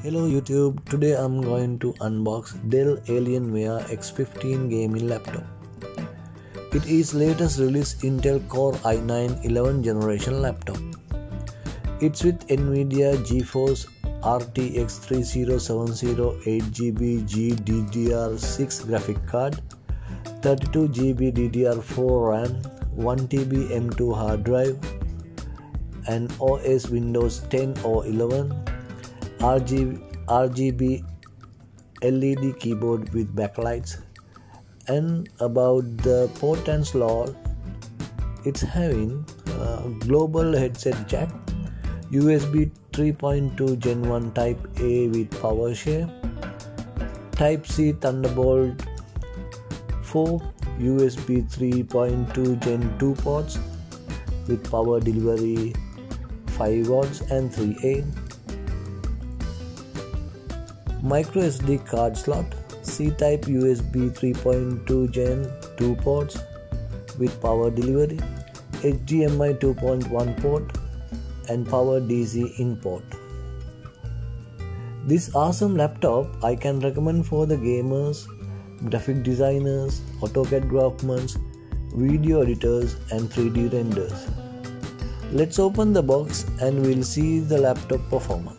Hello YouTube, today I'm going to unbox Dell Alienware X15 gaming laptop. It is latest release Intel Core i9 11th generation laptop. It's with NVIDIA GeForce RTX 3070 8GB GDDR6 graphic card, 32GB DDR4 RAM, 1TB M2 hard drive, and OS Windows 10 or 11, RGB LED keyboard with backlights. And about the port and slot, it's having a global headset jack, USB 3.2 Gen 1 Type A with power share, Type C Thunderbolt 4, USB 3.2 Gen 2 ports with power delivery 5 watts and 3A, micro SD card slot, C-type USB 3.2 Gen 2 ports with power delivery, HDMI 2.1 port, and power DC in port. This awesome laptop I can recommend for the gamers, graphic designers, AutoCAD draftsmen, video editors, and 3D renders. Let's open the box and we'll see the laptop performance.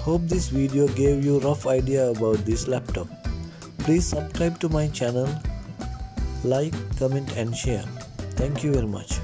Hope this video gave you rough idea about this laptop. Please subscribe to my channel, like, comment and share. Thank you very much.